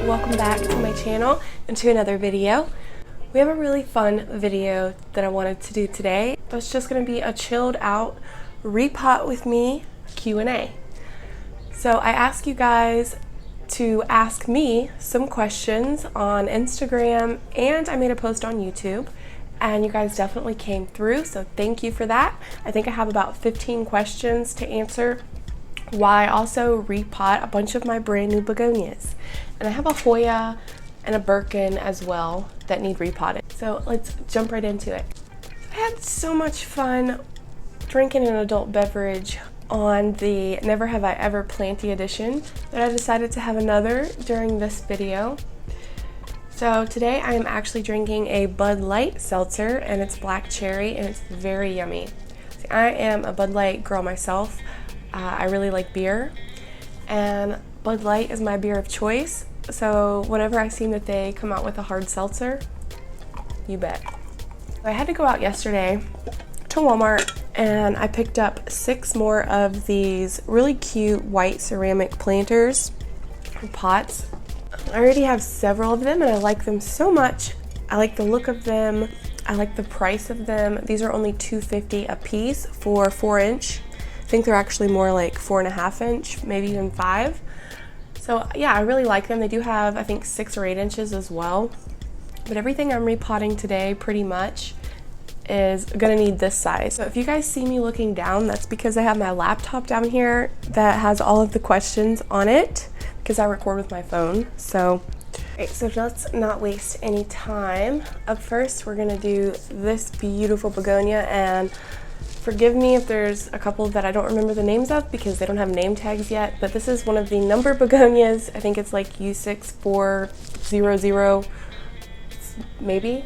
welcome back to my channel and to another video. We have a really fun video that I wanted to do today. It's just going to be a chilled out repot with me Q&A. So I asked you guys to ask me some questions on Instagram, and I made a post on YouTube, and you guys definitely came through, so thank you for that. I think I have about 15 questions to answer, while I also repot a bunch of my brand new begonias. And I have a Hoya and a Birkin as well that need repotted. So let's jump right into it. I had so much fun drinking an adult beverage on the Never Have I Ever plantq edition that I decided to have another during this video. So today I am actually drinking a Bud Light seltzer, and it's black cherry and it's very yummy. See, I am a Bud Light girl myself. I really like beer, and Bud Light is my beer of choice. So whenever I see that they come out with a hard seltzer, you bet. I had to go out yesterday to Walmart and I picked up 6 more of these really cute white ceramic planters or pots. I already have several of them and I like them so much. I like the look of them. I like the price of them. These are only $2.50 a piece for 4-inch. I think they're actually more like 4.5-inch, maybe even 5. So yeah, I really like them. They do have, I think, 6 or 8 inches as well. But everything I'm repotting today pretty much is gonna need this size. So if you guys see me looking down, that's because I have my laptop down here that has all of the questions on it, because I record with my phone. So let's not waste any time. Up first, we're gonna do this beautiful begonia, and forgive me if there's a couple that I don't remember the names of because they don't have name tags yet, but this is one of the number begonias. I think it's like U6400 maybe,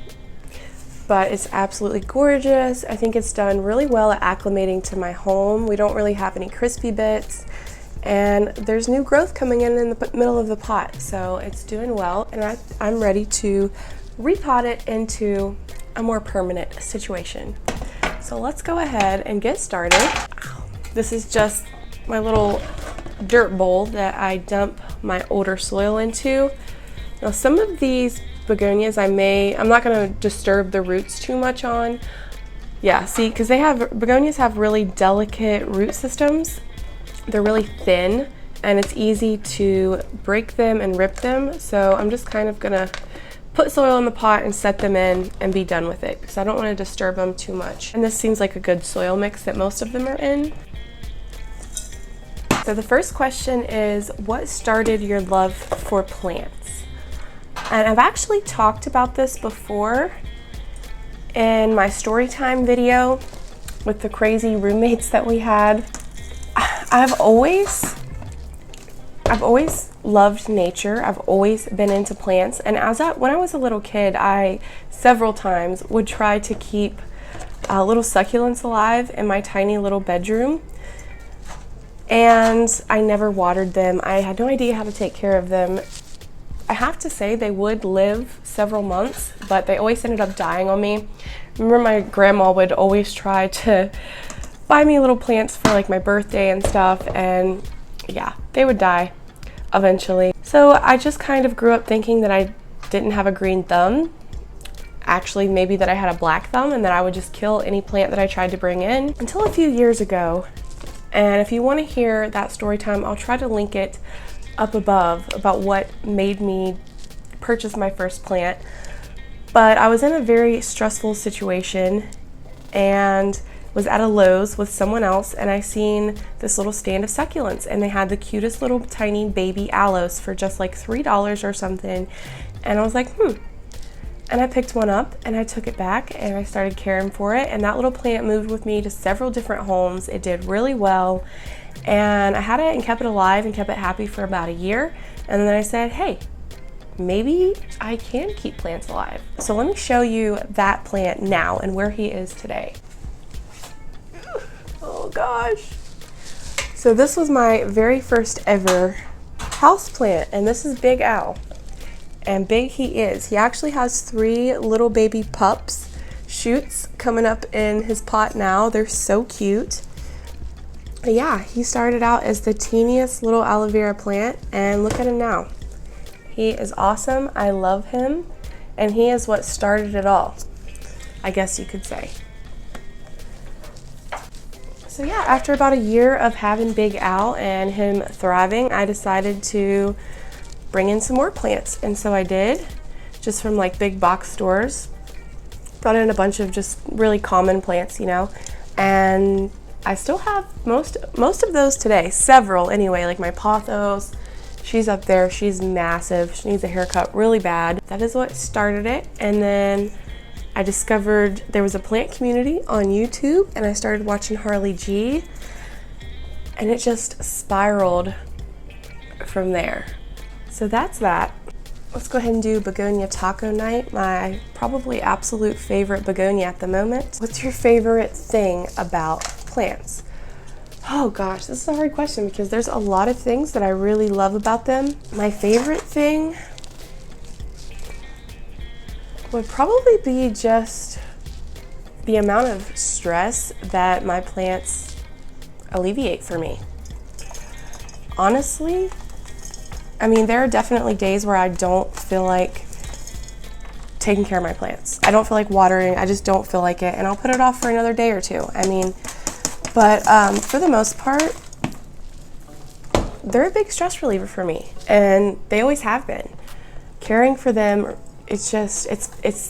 but it's absolutely gorgeous. I think it's done really well at acclimating to my home. We don't really have any crispy bits, and there's new growth coming in the middle of the pot, so it's doing well, and I'm ready to repot it into a more permanent situation. So let's go ahead and get started. This is just my little dirt bowl that I dump my older soil into. Now some of these begonias I'm not gonna disturb the roots too much on. Yeah, see, because begonias have really delicate root systems. They're really thin and it's easy to break them and rip them. So I'm just kind of gonna put soil in the pot and set them in and be done with it, because I don't want to disturb them too much. And this seems like a good soil mix that most of them are in. So the first question is, what started your love for plants? And I've actually talked about this before in my story time video with the crazy roommates that we had. I've always loved nature. I've always been into plants, and when I was a little kid, I several times would try to keep little succulents alive in my tiny little bedroom, and I never watered them. I had no idea how to take care of them. I have to say they would live several months, but they always ended up dying on me. I remember my grandma would always try to buy me little plants for like my birthday and stuff, and yeah, they would die eventually. So I just kind of grew up thinking that I didn't have a green thumb. Actually, maybe that I had a black thumb and that I would just kill any plant that I tried to bring in, until a few years ago. And if you want to hear that story time, I'll try to link it up above about what made me purchase my first plant. But I was in a very stressful situation and was at a Lowe's with someone else, and I seen this little stand of succulents, and they had the cutest little tiny baby aloes for just like $3 or something, and I was like, and I picked one up and I took it back and I started caring for it, and that little plant moved with me to several different homes. It did really well, and I had it and kept it alive and kept it happy for about a year, and then I said, hey, maybe I can keep plants alive. So let me show you that plant now and where he is today. Oh gosh. So this was my very first ever house plant, and this is Big Al. And big he is. He actually has 3 little baby pups, shoots coming up in his pot now. They're so cute. But yeah, he started out as the teeniest little aloe vera plant, and look at him now. He is awesome. I love him. And he is what started it all, I guess you could say. So yeah, after about a year of having Big Al and him thriving, I decided to bring in some more plants. And so I did, just from like big box stores. Brought in a bunch of just really common plants, you know, and I still have most of those today, several anyway, like my pothos. She's up there, she's massive, she needs a haircut really bad. That is what started it. And then I discovered there was a plant community on YouTube, and I started watching Harley G, and it just spiraled from there. So that's that. Let's go ahead and do Begonia Taco Night, my probably absolute favorite begonia at the moment. What's your favorite thing about plants? Oh gosh, this is a hard question because there's a lot of things that I really love about them. My favorite thing would probably be just the amount of stress that my plants alleviate for me. Honestly, I mean, there are definitely days where I don't feel like taking care of my plants. I don't feel like watering, I just don't feel like it, and I'll put it off for another day or two. I mean, but for the most part, they're a big stress reliever for me, and they always have been. Caring for them, it's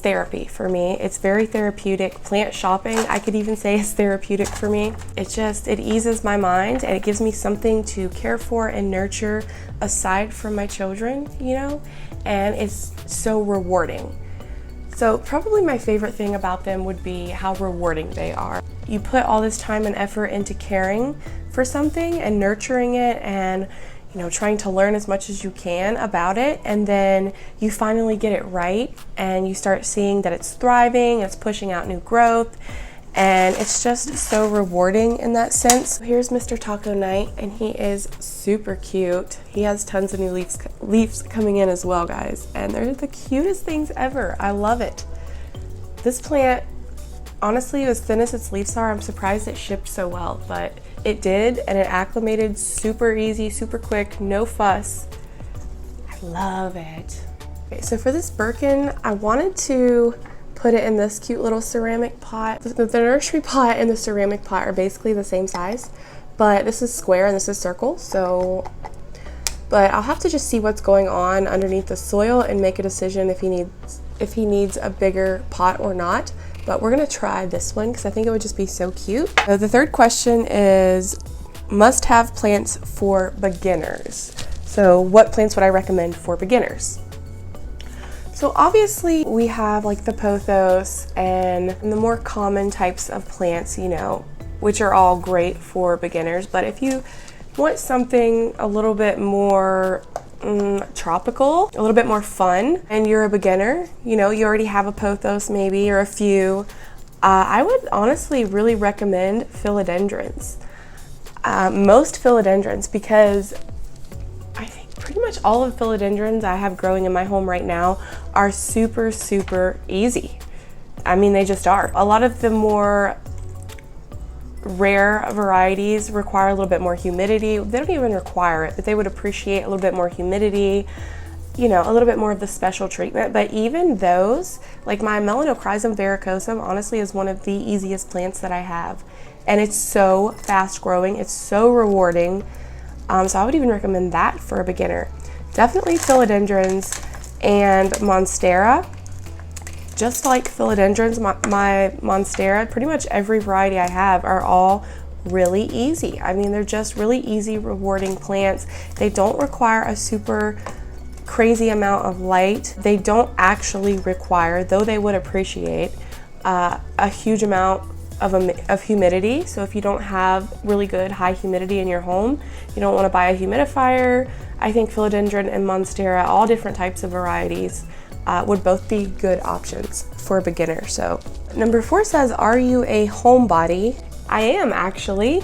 therapy for me. It's very therapeutic. Plant shopping, I could even say, is therapeutic for me. It eases my mind, and it gives me something to care for and nurture aside from my children, you know, and it's so rewarding. So probably my favorite thing about them would be how rewarding they are. You put all this time and effort into caring for something and nurturing it, and you know, trying to learn as much as you can about it, and then you finally get it right and you start seeing that it's thriving, it's pushing out new growth, and it's just so rewarding in that sense. Here's Mr. Taco Night, and he is super cute. He has tons of new leaves coming in as well, guys, and they're the cutest things ever. I love it. This plant, honestly, as thin as its leaves are, I'm surprised it shipped so well, but it did, and it acclimated super easy, super quick, no fuss. I love it. Okay, so for this birkin, I wanted to put it in this cute little ceramic pot. The nursery pot and the ceramic pot are basically the same size, but this is square and this is circle, so, but I'll have to just see what's going on underneath the soil and make a decision if he needs a bigger pot or not. But we're gonna try this one because I think it would just be so cute. So the third question is must-have plants for beginners. So what plants would I recommend for beginners? So obviously we have like the pothos and the more common types of plants, you know, which are all great for beginners. But if you want something a little bit more tropical, a little bit more fun, and you're a beginner, you know, you already have a pothos maybe or a few, I would honestly really recommend philodendrons. Most philodendrons, because I think pretty much all of the philodendrons I have growing in my home right now are super, super easy. I mean, they just are. A lot of the more rare varieties require a little bit more humidity. They don't even require it, but they would appreciate a little bit more humidity, you know, a little bit more of the special treatment. But even those, like my Melanochrysum verrucosum, honestly is one of the easiest plants that I have. And it's so fast growing, it's so rewarding. So I would even recommend that for a beginner. Definitely philodendrons and monstera. Just like philodendrons, my monstera, pretty much every variety I have are all really easy. I mean, they're just really easy, rewarding plants. They don't require a super crazy amount of light. They don't actually require, though they would appreciate, a huge amount of humidity. So if you don't have really good high humidity in your home, you don't want to buy a humidifier. I think philodendron and monstera, all different types of varieties, would both be good options for a beginner. So number 4 says, are you a homebody? I am, actually.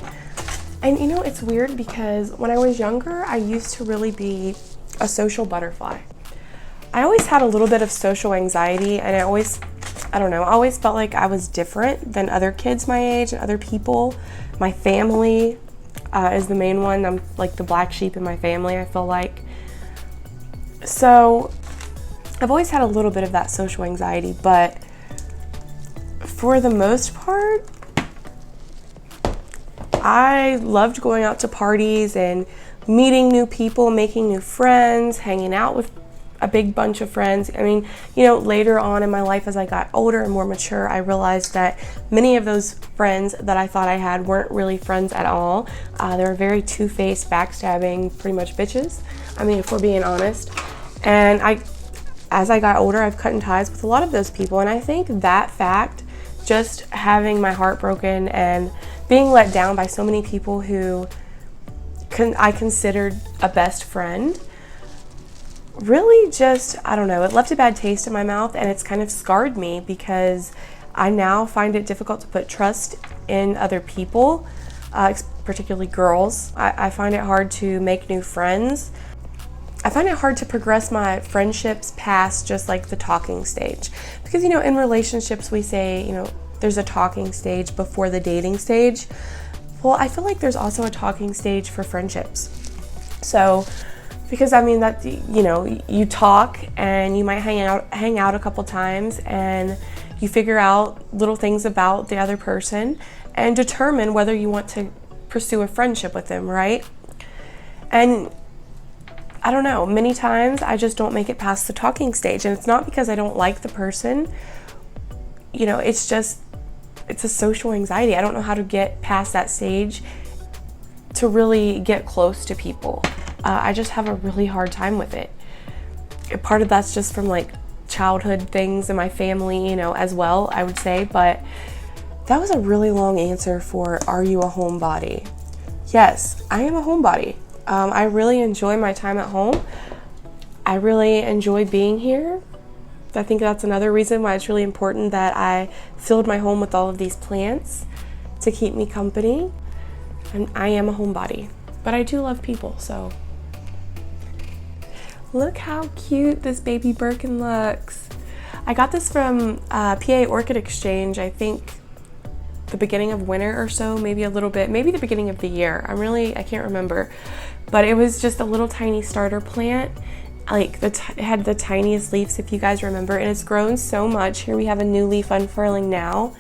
And you know, it's weird because when I was younger, I used to really be a social butterfly. I always had a little bit of social anxiety, and I always felt like I was different than other kids my age and other people. My family is the main one. I'm like the black sheep in my family, I feel like. So I've always had a little bit of that social anxiety, but for the most part, I loved going out to parties and meeting new people, making new friends, hanging out with a big bunch of friends. I mean, you know, later on in my life as I got older and more mature, I realized that many of those friends that I thought I had weren't really friends at all. They were very two-faced, backstabbing, pretty much bitches. I mean, if we're being honest. And as I got older, I've cut ties with a lot of those people. And I think that fact, just having my heart broken and being let down by so many people who I considered a best friend, really just, I don't know, it left a bad taste in my mouth, and it's kind of scarred me because I now find it difficult to put trust in other people, particularly girls. I find it hard to make new friends. I find it hard to progress my friendships past just like the talking stage. Because, you know, in relationships we say, you know, there's a talking stage before the dating stage. Well, I feel like there's also a talking stage for friendships. So, because I mean that, you know, you talk and you might hang out a couple times and you figure out little things about the other person and determine whether you want to pursue a friendship with them, right? And I don't know, many times I just don't make it past the talking stage, and it's not because I don't like the person. You know, it's a social anxiety. I don't know how to get past that stage to really get close to people. I just have a really hard time with it. Part of that's just from like childhood things in my family, you know, as well, I would say. But that was a really long answer for, are you a homebody? Yes, I am a homebody. I really enjoy my time at home. I really enjoy being here. I think that's another reason why it's really important that I filled my home with all of these plants to keep me company. And I am a homebody, but I do love people, so. Look how cute this baby birkin looks. I got this from PA Orchid Exchange, I think the beginning of winter or so, maybe a little bit, maybe the beginning of the year. I can't remember. But it was just a little tiny starter plant. Like it had the tiniest leaves, if you guys remember, and it's grown so much. Here we have a new leaf unfurling now.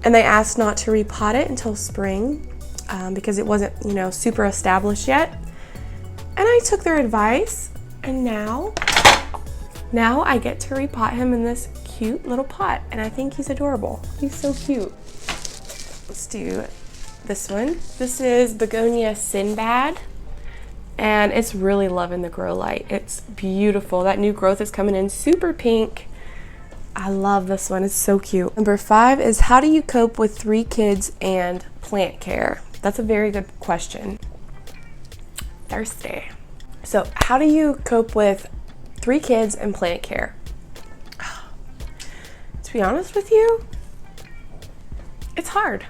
And they asked not to repot it until spring because it wasn't, you know, super established yet. And I took their advice. And now I get to repot him in this cute little pot, and I think he's adorable. He's so cute. Let's do this one. This is Begonia Sinbad, and it's really loving the grow light. It's beautiful. That new growth is coming in super pink. I love this one. It's so cute. Number 5 is, how do you cope with 3 kids and plant care? That's a very good question. Thirsty. So how do you cope with 3 kids and plant care? To be honest with you, it's hard.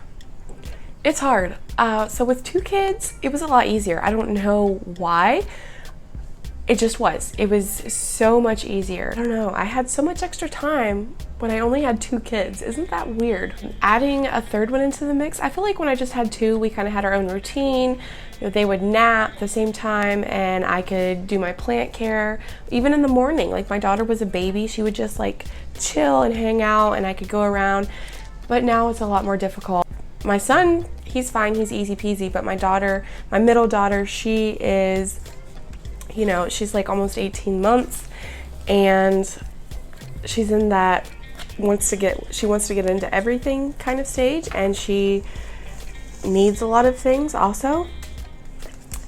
It's hard. So with 2 kids, it was a lot easier. I don't know why. It just was. It was so much easier. I don't know. I had so much extra time when I only had 2 kids. Isn't that weird? Adding a 3rd one into the mix, I feel like when I just had 2, we kind of had our own routine. You know, they would nap at the same time and I could do my plant care. Even in the morning, like my daughter was a baby, she would just like chill and hang out and I could go around. But now it's a lot more difficult. My son, he's fine, he's easy peasy, but my daughter, my middle daughter, she is, you know, she's like almost 18 months and she's in that she wants to get into everything kind of stage, and she needs a lot of things also.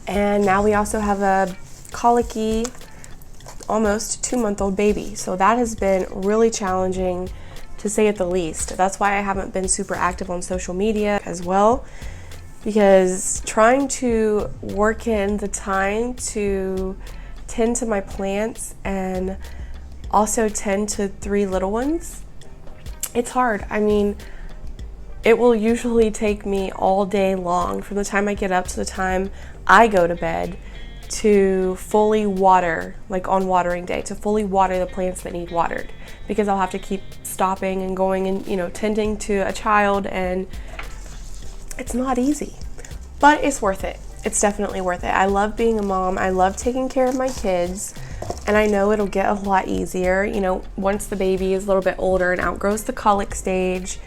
And now we also have a colicky, almost 2-month-old baby. So that has been really challenging, to say at the least. That's why I haven't been super active on social media as well, because trying to work in the time to tend to my plants and also tend to 3 little ones, it's hard. I mean, it will usually take me all day long from the time I get up to the time I go to bed to fully water, like on watering day, to fully water the plants that need watered, because I'll have to keep stopping and going and, you know, tending to a child, and it's not easy, but it's worth it. It's definitely worth it. I love being a mom. I love taking care of my kids. And I know it'll get a lot easier, you know, once the baby is a little bit older and outgrows the colic stage,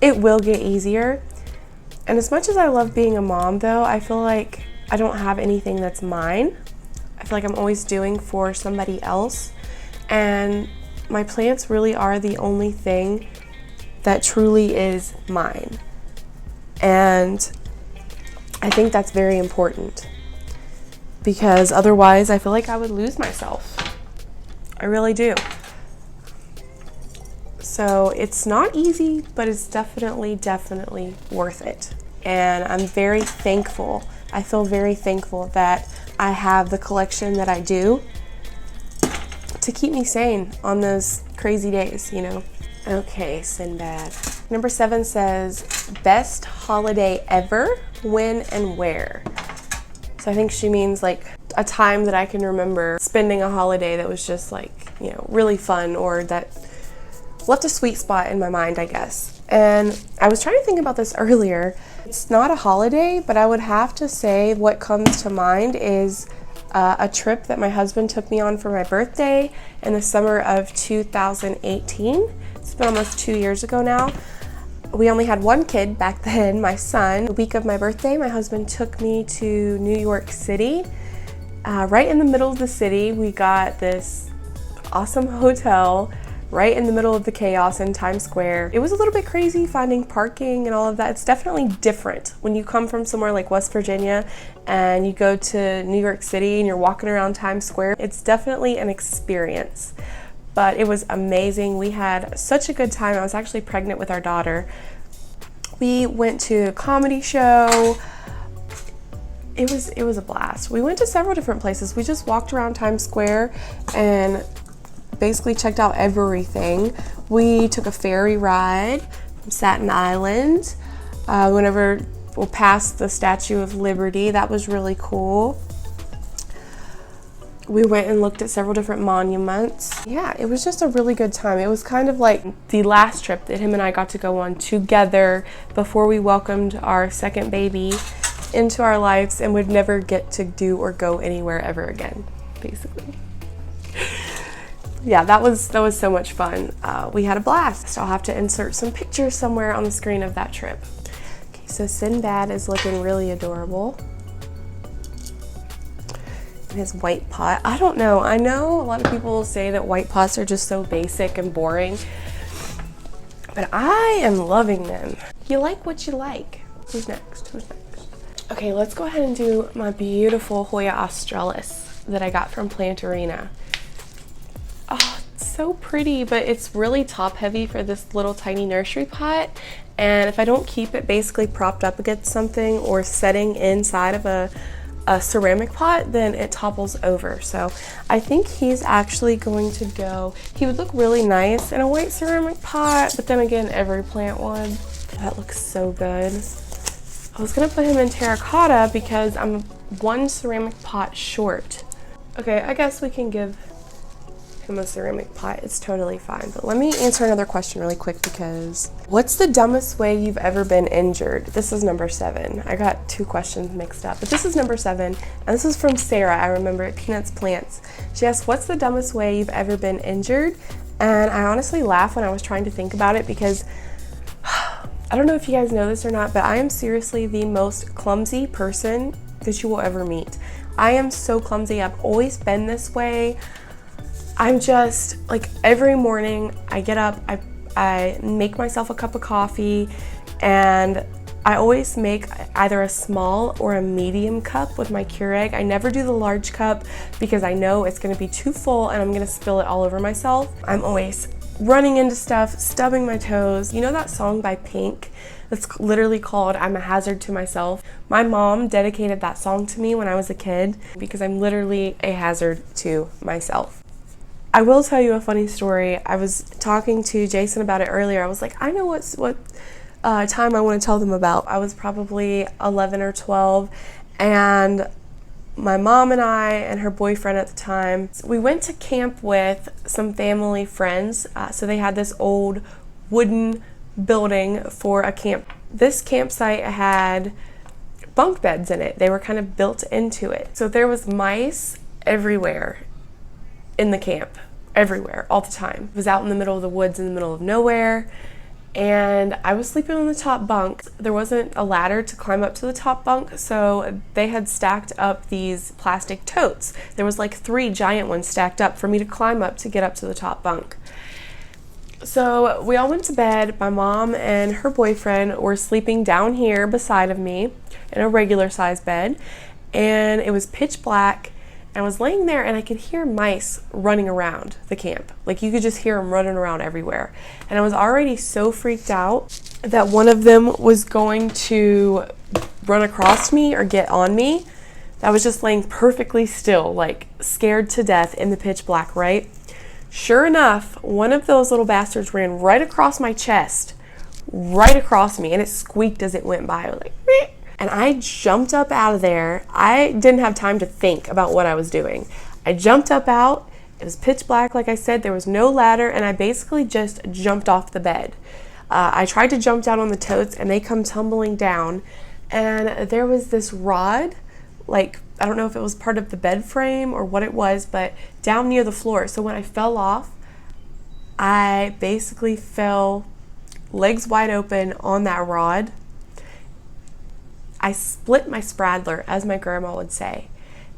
it will get easier. And as much as I love being a mom though, I feel like I don't have anything that's mine. I feel like I'm always doing for somebody else. And my plants really are the only thing that truly is mine. And I think that's very important, because otherwise I feel like I would lose myself. I really do. So it's not easy, but it's definitely worth it. And I'm very thankful. I feel very thankful that I have the collection that I do to keep me sane on those crazy days, you know. Okay, Sinbad. Number 7 says, best holiday ever, when and where. So I think she means like a time that I can remember spending a holiday that was just like, you know, really fun, or that left a sweet spot in my mind, I guess. And I was trying to think about this earlier. It's not a holiday, but I would have to say what comes to mind is a trip that my husband took me on for my birthday in the summer of 2018. It's been almost 2 years ago now. We only had one kid back then, my son. The week of my birthday, my husband took me to New York City. Right in the middle of the city, we got this awesome hotel right in the middle of the chaos in Times Square. It was a little bit crazy finding parking and all of that. It's definitely different when you come from somewhere like West Virginia and you go to New York City and you're walking around Times Square. It's definitely an experience, but it was amazing. We had such a good time. I was actually pregnant with our daughter. We went to a comedy show. It was a blast. We went to several different places. We just walked around Times Square and basically checked out everything. We took a ferry ride from Staten Island. Whenever we'll pass the Statue of Liberty, that was really cool. We went and looked at several different monuments. Yeah, it was just a really good time. It was kind of like the last trip that him and I got to go on together before we welcomed our second baby into our lives and would never get to do or go anywhere ever again, basically. Yeah, that was so much fun. We had a blast. So I'll have to insert some pictures somewhere on the screen of that trip. Okay, so Sinbad is looking really adorable in his white pot. I don't know. I know a lot of people say that white pots are just so basic and boring, but I am loving them. You like what you like. Who's next? Okay, let's go ahead and do my beautiful Hoya australis that I got from Plantq&a. Oh, it's so pretty, but it's really top heavy for this little tiny nursery pot. And if I don't keep it basically propped up against something or setting inside of a ceramic pot, then it topples over. So I think he's actually going to go, he would look really nice in a white ceramic pot, but then again, every plant would. That looks so good. I was gonna put him in terracotta because I'm one ceramic pot short. Okay, I guess we can give him a ceramic pot. It's totally fine. But let me answer another question really quick, because what's the dumbest way you've ever been injured? This is number 7. I got 2 questions mixed up, but this is number 7, and this is from Sarah. I remember at Peanuts Plants. She asked, what's the dumbest way you've ever been injured? And I honestly laughed when I was trying to think about it, because I don't know if you guys know this or not, but I am seriously the most clumsy person that you will ever meet. I am so clumsy. I've always been this way. I'm just like, every morning I get up, I make myself a cup of coffee, and I always make either a small or a medium cup with my Keurig. I never do the large cup because I know it's gonna be too full and I'm gonna spill it all over myself. I'm always running into stuff, stubbing my toes. You know that song by Pink that's literally called I'm a Hazard to Myself? My mom dedicated that song to me when I was a kid because I'm literally a hazard to myself. I will tell you a funny story. I was talking to Jason about it earlier. I was like, I know what time I want to tell them about. I was probably 11 or 12, and my mom and I and her boyfriend at the time, we went to camp with some family friends. So they had this old wooden building for a camp. This campsite had bunk beds in it. They were kind of built into it. So there was mice everywhere. in the camp, everywhere, all the time. I was out in the middle of the woods in the middle of nowhere, and I was sleeping on the top bunk. There wasn't a ladder to climb up to the top bunk, so they had stacked up these plastic totes. There was like 3 giant ones stacked up for me to climb up to get up to the top bunk. So we all went to bed. My mom and her boyfriend were sleeping down here beside of me in a regular size bed, and it was pitch black. I was laying there and I could hear mice running around the camp. Like, you could just hear them running around everywhere. And I was already so freaked out that one of them was going to run across me or get on me. I was just laying perfectly still, like scared to death in the pitch black, right? Sure enough, one of those little bastards ran right across my chest, right across me, and it squeaked as it went by. I was like, meh. And I jumped up out of there. I didn't have time to think about what I was doing. I jumped up out. It was pitch black, like I said. There was no ladder, and I basically just jumped off the bed. I tried to jump down on the totes, and they come tumbling down. And there was this rod, like, I don't know if it was part of the bed frame or what it was, but down near the floor. So when I fell off, I basically fell legs wide open on that rod. I split my spraddler, as my grandma would say.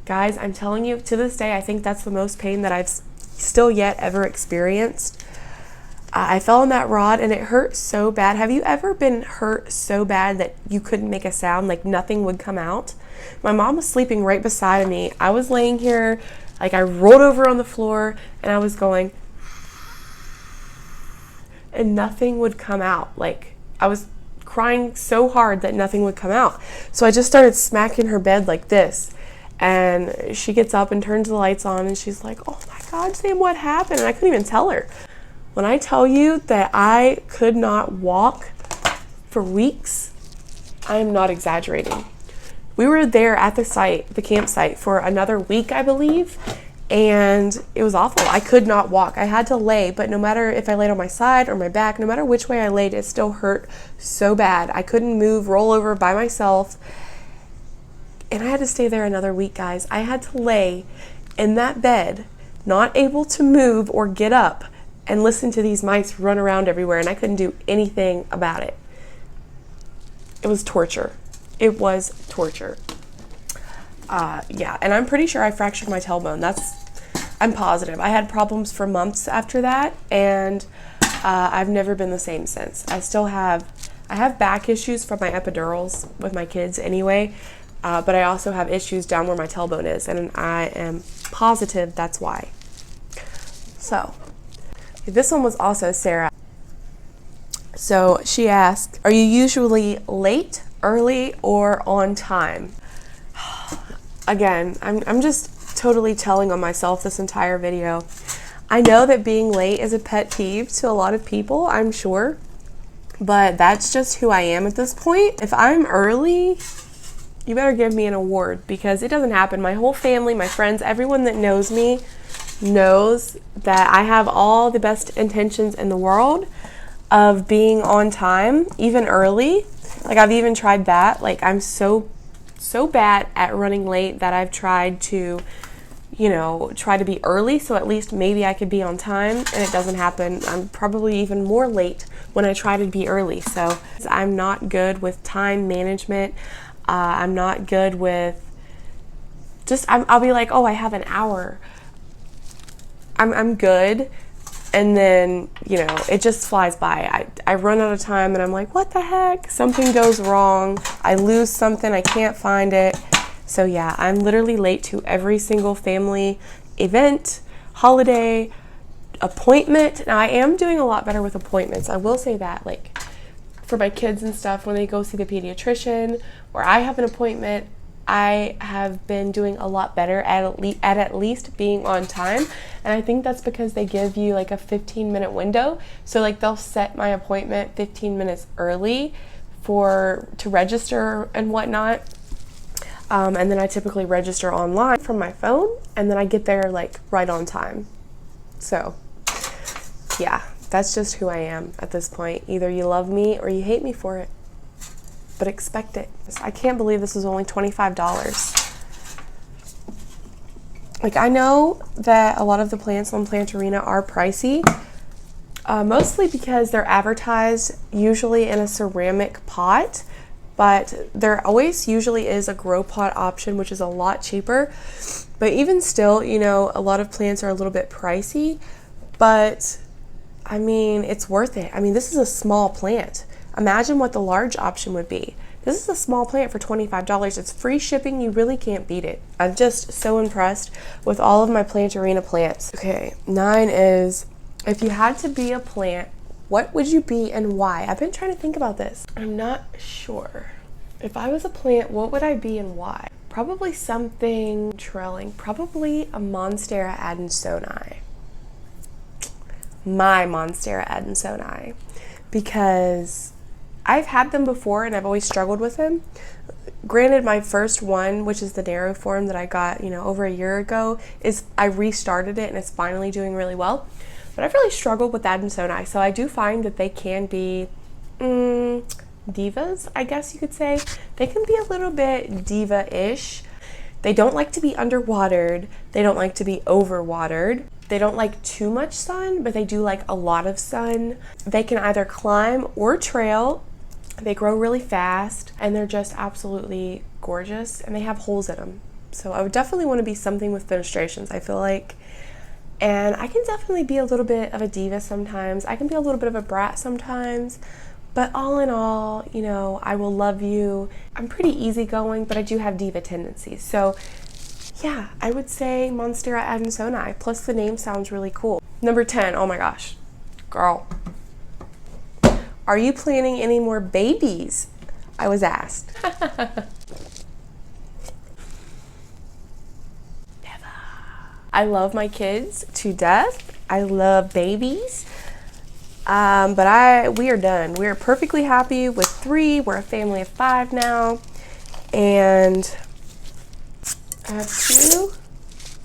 Guys, I'm telling you, to this day, I think that's the most pain that I've still yet ever experienced. I fell on that rod and it hurt so bad. Have you ever been hurt so bad that you couldn't make a sound, like nothing would come out? My mom was sleeping right beside me. I was laying here, like I rolled over on the floor and I was going, and nothing would come out. Like, I was crying so hard that nothing would come out. So I just started smacking her bed like this, and she gets up and turns the lights on and she's like, oh my God, Sam, what happened? And I couldn't even tell her. When I tell you that I could not walk for weeks, I am not exaggerating. We were there at the site, the campsite, for another week, I believe, and it was awful. I could not walk. I had to lay, but no matter if I laid on my side or my back, no matter which way I laid, it still hurt so bad. I couldn't move, roll over by myself, and I had to stay there another week, guys. I had to lay in that bed, not able to move or get up, and listen to these mice run around everywhere, and I couldn't do anything about it. It was torture. It was torture. Yeah, and I'm pretty sure I fractured my tailbone. I'm positive. I had problems for months after that, and I've never been the same since. I have back issues from my epidurals with my kids anyway, but I also have issues down where my tailbone is, and I am positive that's why. So, this one was also Sarah. So she asked, are you usually late, early, or on time? Again, I'm just totally telling on myself this entire video. I know that being late is a pet peeve to a lot of people, I'm sure, but that's just who I am at this point. If I'm early, you better give me an award, because it doesn't happen. My whole family, my friends, everyone that knows me knows that I have all the best intentions in the world of being on time, even early. Like, I've even tried that. Like, I'm so bad at running late that I've tried to, try to be early, so at least maybe I could be on time, and it doesn't happen. I'm probably even more late when I try to be early. So I'm not good with time management. I'm not good with I'll be like, oh, I have an hour. I'm good, and then, it just flies by. I run out of time, and I'm like, what the heck? Something goes wrong. I lose something. I can't find it. So yeah, I'm literally late to every single family event, holiday, appointment. Now, I am doing a lot better with appointments. I will say that, like, for my kids and stuff, when they go see the pediatrician, or I have an appointment, I have been doing a lot better at least being on time. And I think that's because they give you like a 15-minute window. So like, they'll set my appointment 15 minutes early to register and whatnot. And then I typically register online from my phone, and then I get there like right on time. So yeah, that's just who I am at this point. Either you love me or you hate me for it. But expect it. I can't believe this was only $25. Like, I know that a lot of the plants on Plant Arena are pricey, mostly because they're advertised usually in a ceramic pot, but there always usually is a grow pot option, which is a lot cheaper. But even still, you know, a lot of plants are a little bit pricey, but I mean, it's worth it. I mean, this is a small plant. Imagine what the large option would be. This is a small plant for $25. It's free shipping. You really can't beat it. I'm just so impressed with all of my Plant Arena plants. Okay, 9 is, if you had to be a plant, what would you be and why? I've been trying to think about this. I'm not sure. If I was a plant, what would I be and why? Probably something trailing. Probably a Monstera adansonii. My Monstera adansonii. Because I've had them before and I've always struggled with them. Granted, my first one, which is the narrow form that I got, you know, over a year ago, I restarted it and it's finally doing really well. But I've really struggled with adansonii, so I do find that they can be divas, I guess you could say. They can be a little bit diva-ish. They don't like to be underwatered. They don't like to be overwatered. They don't like too much sun, but they do like a lot of sun. They can either climb or trail. They grow really fast, and they're just absolutely gorgeous, and they have holes in them. So I would definitely want to be something with fenestrations, I feel like. And I can definitely be a little bit of a diva sometimes. I can be a little bit of a brat sometimes. But all in all, you know, I will love you. I'm pretty easygoing, but I do have diva tendencies. So yeah, I would say Monstera adansonii. Plus the name sounds really cool. Number 10, oh my gosh. Girl. Are you planning any more babies? I was asked. I love my kids to death. I love babies. But we are done. We are perfectly happy with 3. We're a family of 5 now. And I have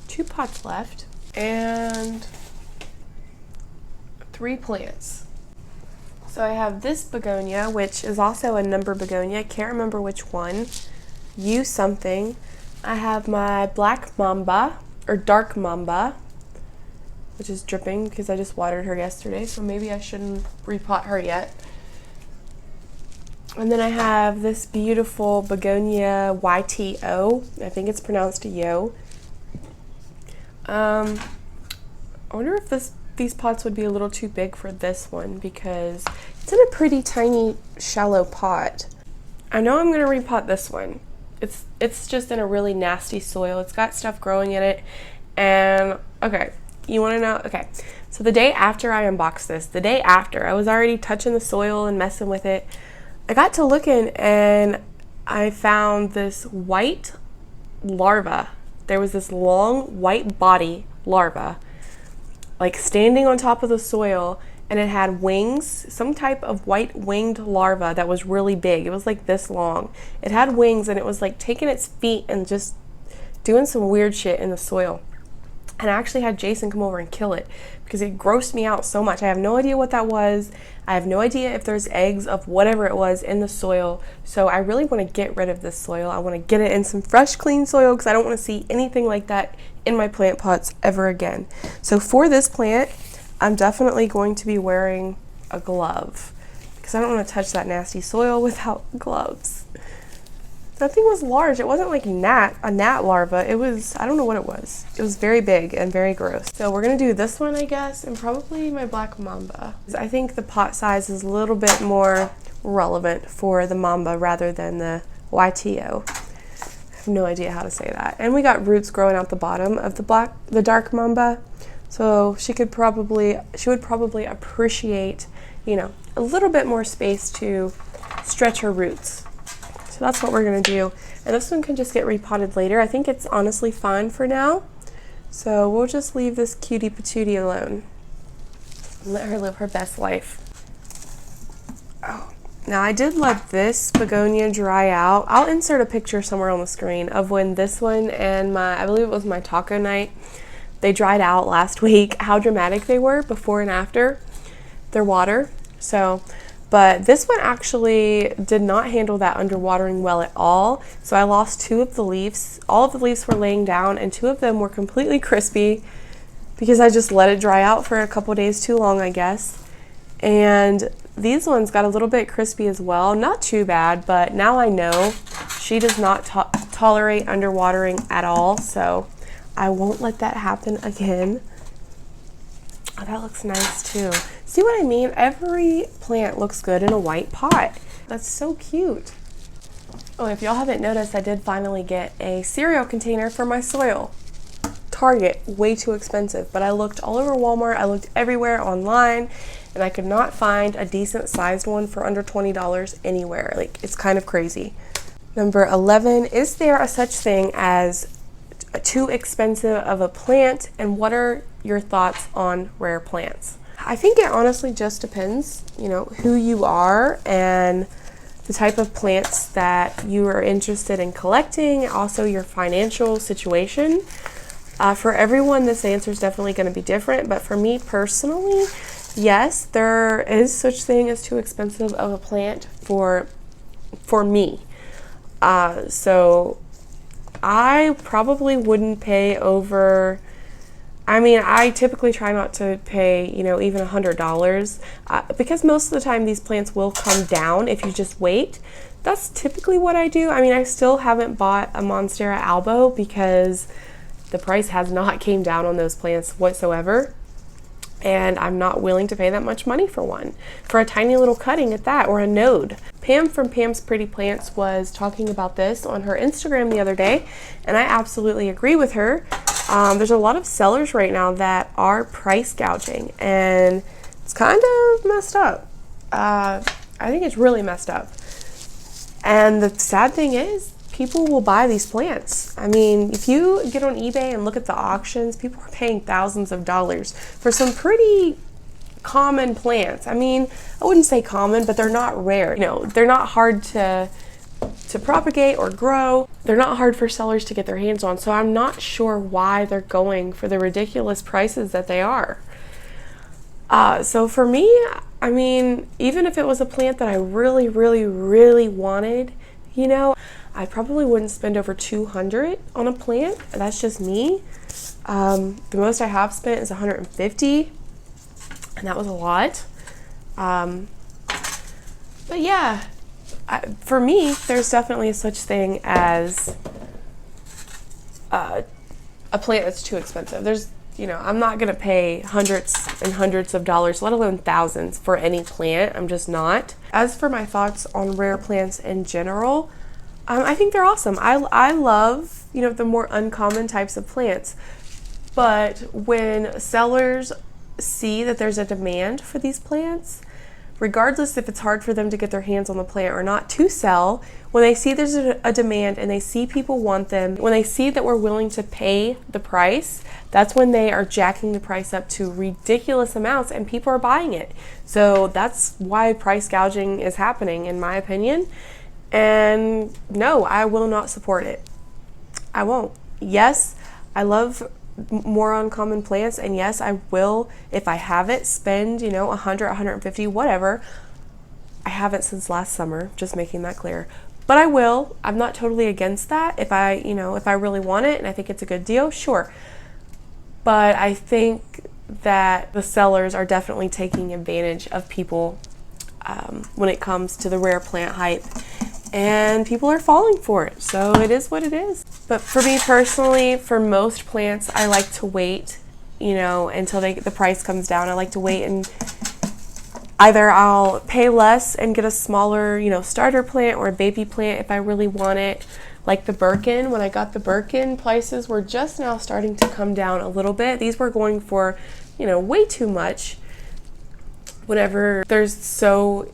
two pots left and 3 plants. So I have this begonia, which is also a number begonia. I can't remember which one. U something. I have my black mamba, or dark mamba, which is dripping because I just watered her yesterday, so maybe I shouldn't repot her yet. And then I have this beautiful Begonia YTO. I think it's pronounced yo. I wonder if these pots would be a little too big for this one because it's in a pretty tiny, shallow pot. I know I'm gonna repot this one. It's just in a really nasty soil. It's got stuff growing in it. And okay, you wanna know? Okay, so the day after I unboxed this, the day after, I was already touching the soil and messing with it. I got to looking and I found this white larva. There was this long white body larva, like standing on top of the soil, and it had wings, some type of white winged larva that was really big. It was like this long. It had wings and it was like taking its feet and just doing some weird shit in the soil. And I actually had Jason come over and kill it because it grossed me out so much. I have no idea what that was. I have no idea if there's eggs of whatever it was in the soil. So I really want to get rid of this soil. I want to get it in some fresh, clean soil because I don't want to see anything like that in my plant pots ever again. So for this plant, I'm definitely going to be wearing a glove because I don't want to touch that nasty soil without gloves. That thing was large. It wasn't like a gnat larva. It was, I don't know what it was. It was very big and very gross. So we're going to do this one, I guess, and probably my black mamba. I think the pot size is a little bit more relevant for the mamba rather than the YTO. I have no idea how to say that. And we got roots growing out the bottom of the dark mamba. So she would probably appreciate, you know, a little bit more space to stretch her roots. So that's what we're gonna do. And this one can just get repotted later. I think it's honestly fine for now. So we'll just leave this cutie patootie alone and let her live her best life. Oh, now I did let this begonia dry out. I'll insert a picture somewhere on the screen of when this one and I believe it was my taco night, they dried out last week, how dramatic they were before and after their water. So, But this one actually did not handle that underwatering well at all. So I lost 2 of the leaves. All of the leaves were laying down and 2 of them were completely crispy because I just let it dry out for a couple days too long, I guess. And these ones got a little bit crispy as well. Not too bad, but now I know she does not tolerate underwatering at all. So I won't let that happen again. Oh, that looks nice too. See what I mean? Every plant looks good in a white pot. That's so cute. Oh, if y'all haven't noticed, I did finally get a cereal container for my soil. Target, way too expensive, but I looked all over Walmart, I looked everywhere online, and I could not find a decent sized one for under $20 anywhere. Like, it's kind of crazy. Number 11, is there a such thing as too expensive of a plant, and what are your thoughts on rare plants? I think it honestly just depends, you know, who you are and the type of plants that you are interested in collecting, also your financial situation. For everyone, this answer is definitely going to be different, but for me personally, yes, there is such thing as too expensive of a plant for me. So I probably wouldn't pay over, I mean, I typically try not to pay, you know, even $100 because most of the time these plants will come down if you just wait. That's typically what I do. I mean, I still haven't bought a Monstera albo because the price has not came down on those plants whatsoever. And I'm not willing to pay that much money for one, for a tiny little cutting at that, or a node. Pam from Pam's Pretty Plants was talking about this on her Instagram the other day, and I absolutely agree with her. There's a lot of sellers right now that are price gouging, and it's kind of messed up. I think it's really messed up. And the sad thing is, people will buy these plants. I mean, if you get on eBay and look at the auctions, people are paying thousands of dollars for some pretty common plants. I mean, I wouldn't say common, but they're not rare. You know, they're not hard to propagate or grow. They're not hard for sellers to get their hands on. So I'm not sure why they're going for the ridiculous prices that they are. So for me, I mean, even if it was a plant that I really, really, really wanted, you know, I probably wouldn't spend over $200 on a plant. That's just me. The most I have spent is $150, and that was a lot. But yeah, for me, there's definitely such thing as a plant that's too expensive. There's, you know, I'm not gonna pay hundreds and hundreds of dollars, let alone thousands, for any plant. I'm just not. As for my thoughts on rare plants in general, I think they're awesome. I love, you know, the more uncommon types of plants. But when sellers see that there's a demand for these plants, regardless if it's hard for them to get their hands on the plant or not to sell, when they see there's a demand and they see people want them, when they see that we're willing to pay the price, that's when they are jacking the price up to ridiculous amounts and people are buying it. So that's why price gouging is happening, in my opinion. And no, I will not support it. I won't. Yes, I love more uncommon plants, and yes, I will, if I have it, spend, you know, $100, $150, whatever. I haven't since last summer, just making that clear. But I will. I'm not totally against that. If I really want it and I think it's a good deal, sure. But I think that the sellers are definitely taking advantage of people when it comes to the rare plant hype. And people are falling for it, so it is what it is. But for me personally, for most plants, I like to wait, you know, until the price comes down. I like to wait, and either I'll pay less and get a smaller, you know, starter plant or a baby plant if I really want it. Like the birkin, when I got the birkin, prices were just now starting to come down a little bit. These were going for, you know, way too much. Whenever there's so,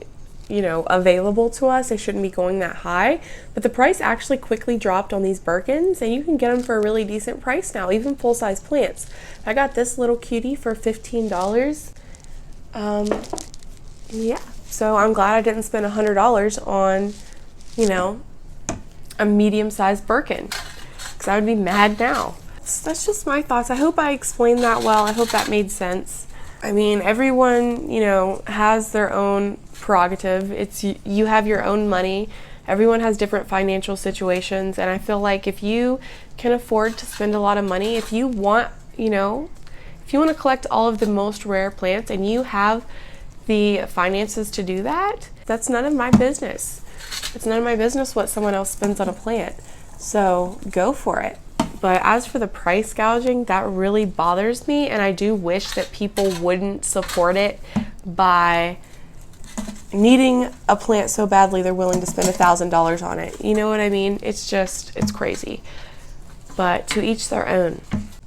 you know, available to us, they shouldn't be going that high. But the price actually quickly dropped on these birkins, and you can get them for a really decent price now, even full-size plants. I got this little cutie for $15. Yeah, so I'm glad I didn't spend $100 on, you know, a medium-sized birkin, because I would be mad now. So that's just my thoughts. I hope I explained that well. I hope that made sense. I mean, everyone, you know, has their own prerogative. It's you have your own money. Everyone has different financial situations, and I feel like if you can afford to spend a lot of money, if you want, you know, if you want to collect all of the most rare plants and you have the finances to do that, that's none of my business. It's none of my business what someone else spends on a plant. So go for it. But as for the price gouging, that really bothers me, and I do wish that people wouldn't support it by needing a plant so badly they're willing to spend $1,000 on it. You know what I mean? It's just, it's crazy. But to each their own.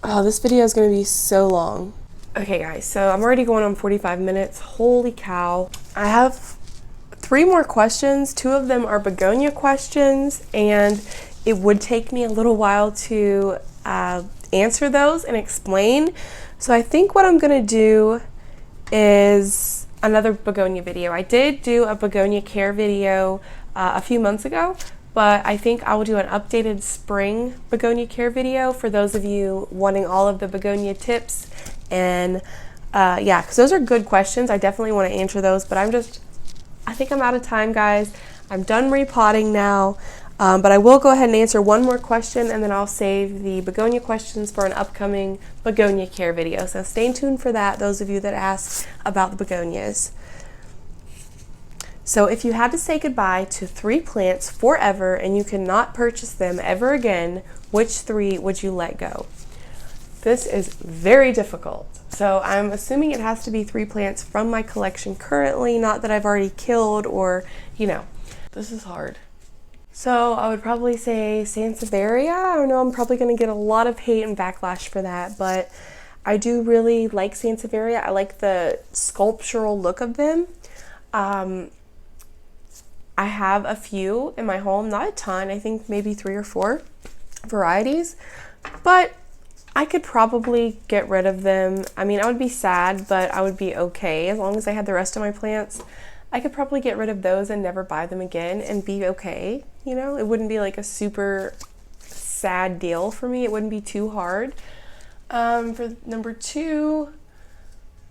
Oh, this video is going to be so long. Okay guys, so I'm already going on 45 minutes. Holy cow. I have 3 more questions. 2 of them are begonia questions, and it would take me a little while to answer those and explain. So I think what I'm going to do is another begonia video. I did do a begonia care video a few months ago, but I think I will do an updated spring begonia care video for those of you wanting all of the begonia tips. And yeah, because those are good questions. I definitely want to answer those, but I think I'm out of time, guys. I'm done repotting now. But I will go ahead and answer one more question, and then I'll save the begonia questions for an upcoming begonia care video. So stay tuned for that, those of you that asked about the begonias. So if you had to say goodbye to 3 plants forever and you cannot purchase them ever again, which 3 would you let go? This is very difficult. So I'm assuming it has to be 3 plants from my collection currently, not that I've already killed or, you know, this is hard. So I would probably say Sansevieria. I know I'm probably going to get a lot of hate and backlash for that, but I do really like Sansevieria. I like the sculptural look of them. I have a few in my home, not a ton, I think maybe 3 or 4 varieties, but I could probably get rid of them. I mean, I would be sad, but I would be okay as long as I had the rest of my plants. I could probably get rid of those and never buy them again and be okay. You know, it wouldn't be like a super sad deal for me. It wouldn't be too hard. For number 2,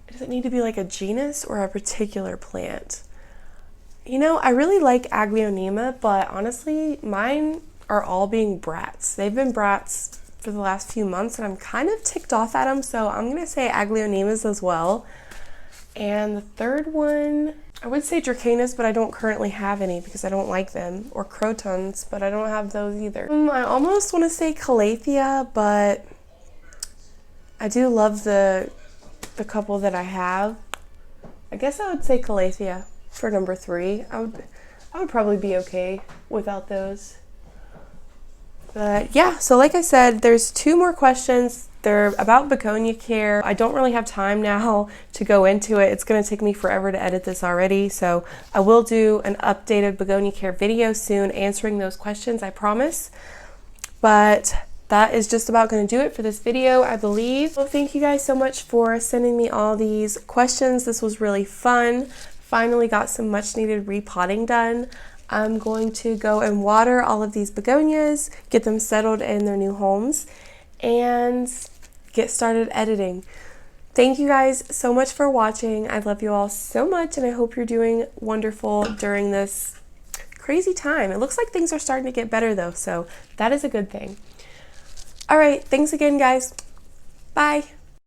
does it need to be like a genus or a particular plant? You know, I really like Aglaonema, but honestly, mine are all being brats. They've been brats for the last few months, and I'm kind of ticked off at them, so I'm going to say Aglaonemas as well. And the 3rd one, I would say Dracaenas, but I don't currently have any because I don't like them. Or Crotons, but I don't have those either. I almost want to say Calathea, but I do love the couple that I have. I guess I would say Calathea for number 3. I would probably be okay without those. But yeah, so like I said, there's 2 more questions. They're about begonia care. I don't really have time now to go into it. It's going to take me forever to edit this already. So I will do an updated begonia care video soon answering those questions, I promise. But that is just about going to do it for this video, I believe. Well, thank you guys so much for sending me all these questions. This was really fun. Finally got some much needed repotting done. I'm going to go and water all of these begonias, get them settled in their new homes, and get started editing. Thank you guys so much for watching. I love you all so much, and I hope you're doing wonderful during this crazy time. It looks like things are starting to get better though, so that is a good thing. All right, thanks again, guys. Bye.